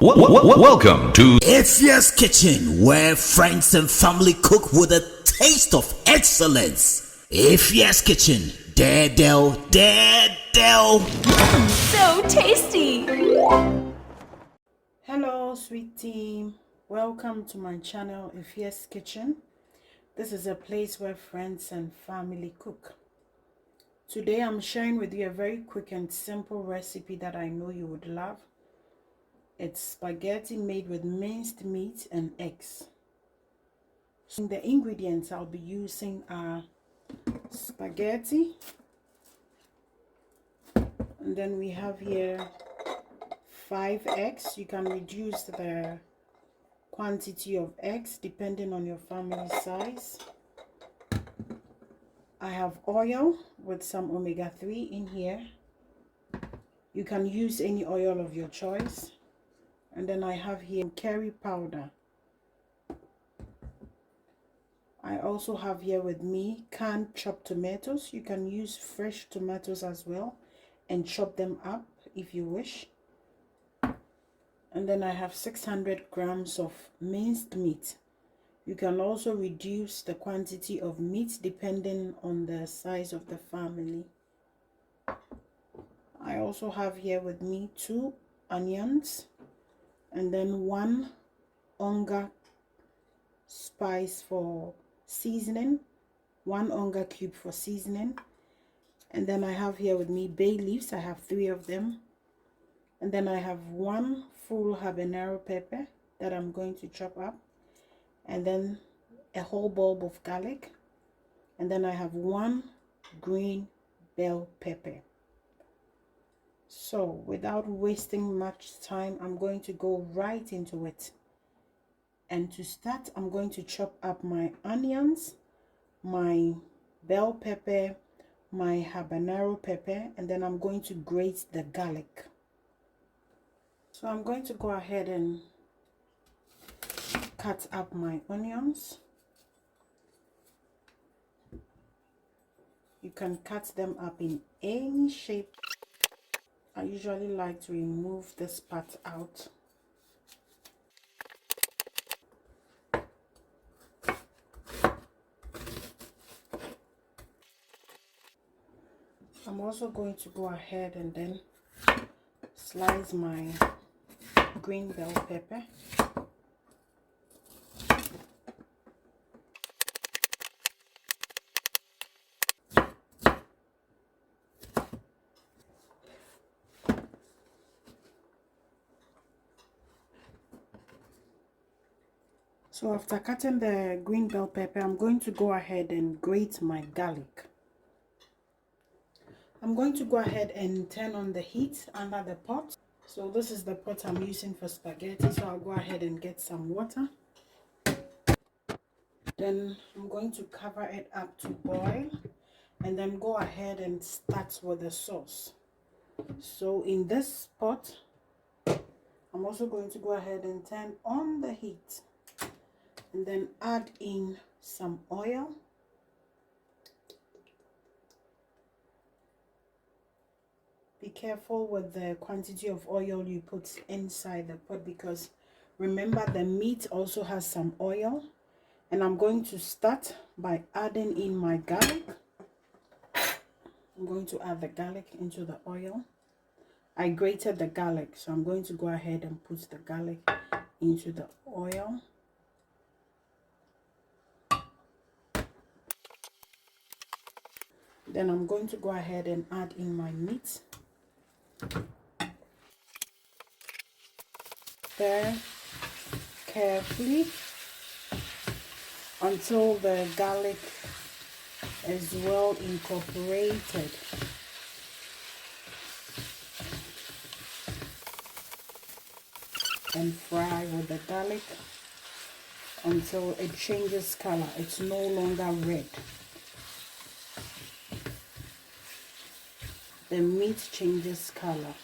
Welcome to Ifya's Kitchen, where friends and family cook with a taste of excellence. Ifya's Kitchen, Daredel. So tasty! Hello sweet team, welcome to my channel Ifya's Kitchen. This is a place where friends and family cook. Today I'm sharing with you a very quick and simple recipe that I know you would love. It's spaghetti made with minced meat and eggs. So the ingredients I'll be using are spaghetti, and then we have here 5 eggs. You can reduce the quantity of eggs depending on your family size. I have oil with some omega-3 in here. You can use any oil of your choice. And then I have here curry powder. I also have here with me canned chopped tomatoes. You can use fresh tomatoes as well and chop them up if you wish. And then I have 600 grams of minced meat. You can also reduce the quantity of meat depending on the size of the family. I also have here with me 2 onions, and then 1 Onga spice for seasoning, 1 Onga cube for seasoning. And then I have here with me bay leaves. I have 3 of them. And then I have 1 full habanero pepper that I'm going to chop up, and then a whole bulb of garlic, and then I have 1 green bell pepper. So without wasting much time, I'm going to go right into it. And to start, I'm going to chop up my onions, my bell pepper, my habanero pepper, and then I'm going to grate the garlic. So I'm going to go ahead and cut up my onions. You can cut them up in any shape. I usually like to remove this part out. I'm also going to go ahead and then slice my green bell pepper. So after cutting the green bell pepper, I'm going to go ahead and grate my garlic. I'm going to go ahead and turn on the heat under the pot. So this is the pot I'm using for spaghetti. So I'll go ahead and get some water. Then I'm going to cover it up to boil, and then go ahead and start with the sauce. So in this pot, I'm also going to go ahead and turn on the heat, and then add in some oil. Be careful with the quantity of oil you put inside the pot, because remember the meat also has some oil. And I'm going to start by adding in my garlic. I'm going to add the garlic into the oil. I grated the garlic, so I'm going to go ahead and put the garlic into the oil. Then I'm going to go ahead and add in my meat. Stir carefully until the garlic is well incorporated. And fry with the garlic until it changes color. It's no longer red. The meat changes color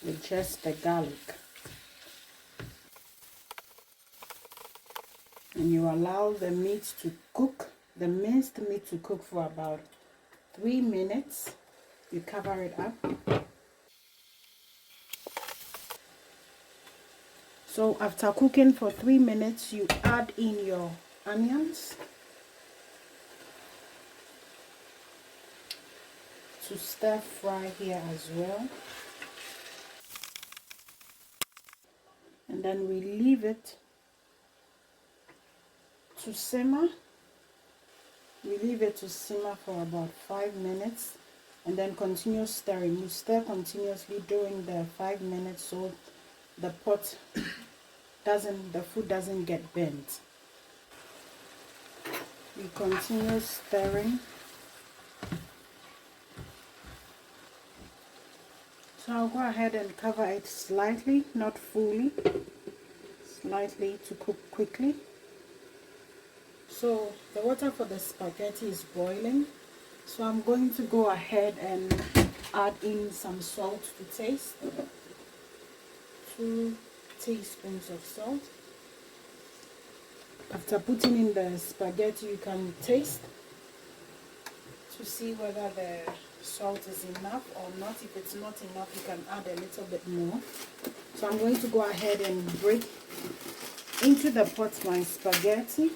with just the garlic. And you allow the meat to cook, the minced meat to cook for about 3 minutes. You cover it up. So after cooking for 3 minutes, you add in your onions to stir fry here as well. And then we leave it to simmer. We leave it to simmer for about 5 minutes and then continue stirring. You stir continuously during the 5 minutes so the food doesn't get burnt. We continue stirring. So I'll go ahead and cover it slightly, not fully, slightly to cook quickly. So the water for the spaghetti is boiling. So I'm going to go ahead and add in some salt to taste. 2 teaspoons of salt. After putting in the spaghetti, you can taste to see whether the salt is enough or not. If it's not enough, you can add a little bit more. So I'm going to go ahead and break into the pot my spaghetti.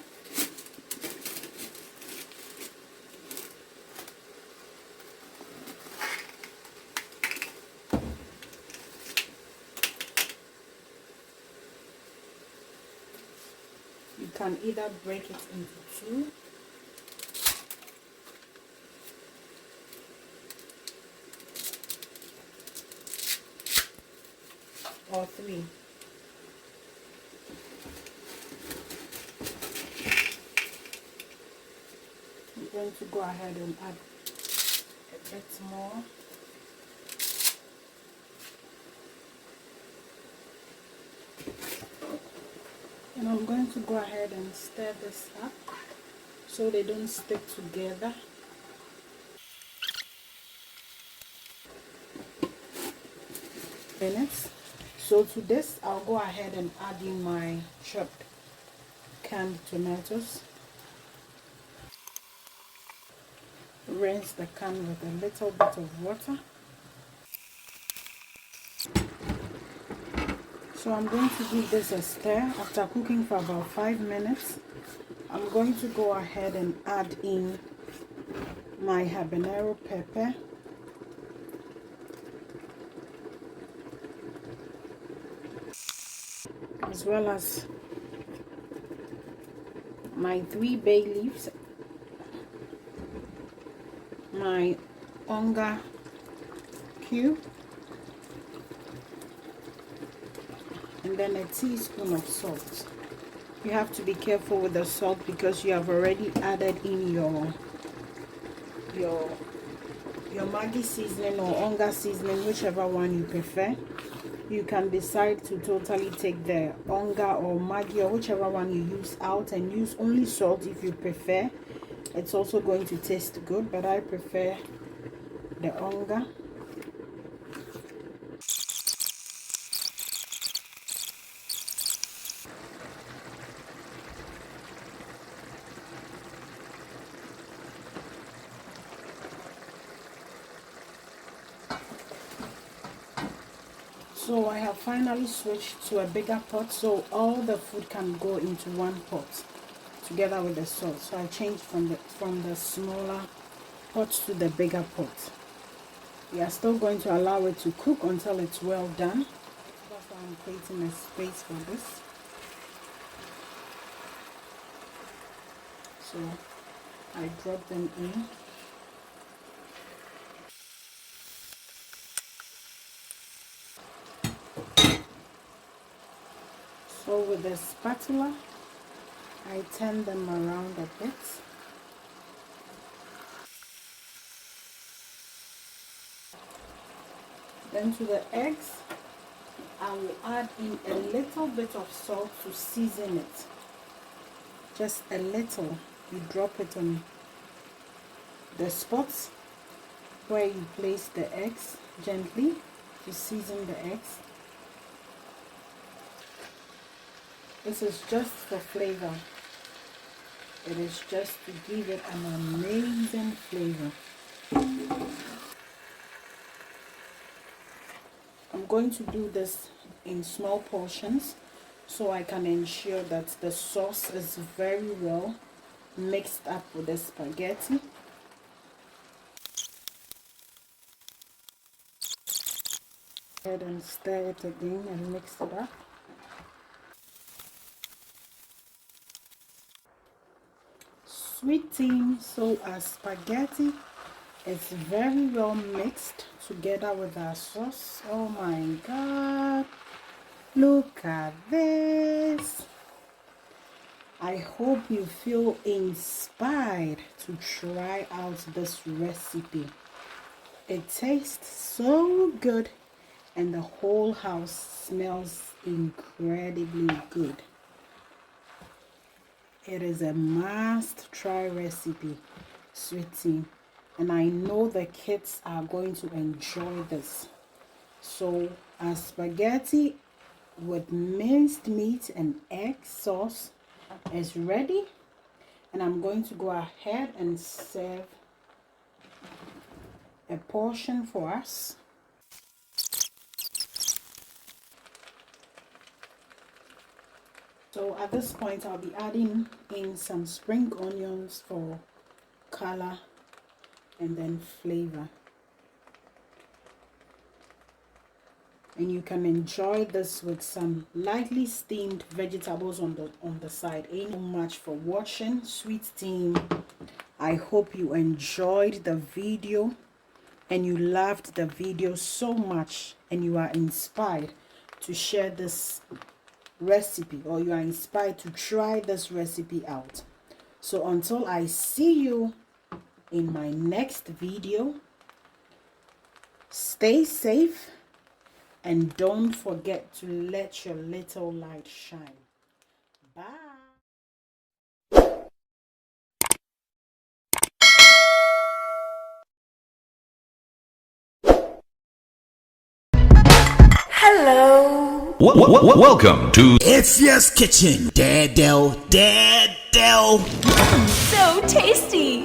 You can either break it into 2 or 3. I'm going to go ahead and add a bit more. And I'm going to go ahead and stir this up so they don't stick together. Minutes. So to this, I'll go ahead and add in my chopped canned tomatoes. Rinse the can with a little bit of water. So I'm going to give this a stir. After cooking for about 5 minutes, I'm going to go ahead and add in my habanero pepper. As well as my 3 bay leaves, my Onga cube, and then a teaspoon of salt. You have to be careful with the salt because you have already added in your Maggi seasoning or Onga seasoning, whichever one you prefer. You can decide to totally take the Onga or Maggi or whichever one you use out and use only salt if you prefer. It's also going to taste good, but I prefer the Onga. So I have finally switched to a bigger pot so all the food can go into one pot together with the sauce. So I changed from the smaller pot to the bigger pot. We are still going to allow it to cook until it's well done. That's why I'm creating a space for this. So I drop them in. So with the spatula, I turn them around a bit. Then to the eggs, I will add in a little bit of salt to season it. Just a little. You drop it on the spots where you place the eggs gently to season the eggs. This is just for flavor. It is just to give it an amazing flavor. I'm going to do this in small portions so I can ensure that the sauce is very well mixed up with the spaghetti. Go ahead and stir it again and mix it up. Sweet tea, so our spaghetti is very well mixed together with our sauce. Oh my god, look at this. I hope you feel inspired to try out this recipe. It tastes so good and the whole house smells incredibly good. It is a must try recipe, sweet tea, and I know the kids are going to enjoy this. So our spaghetti with minced meat and egg sauce is ready, and I'm going to go ahead and serve a portion for us. So at this point I'll be adding in some spring onions for color and then flavor. And you can enjoy this with some lightly steamed vegetables on the side. Ain't so much for watching, sweet team. I hope you enjoyed the video and you loved the video so much and you are inspired to share this recipe, or you are inspired to try this recipe out. So until I see you in my next video, stay safe and don't forget to let your little light shine. Bye. Hello. Welcome to It's Yes Kitchen. Dad, So tasty.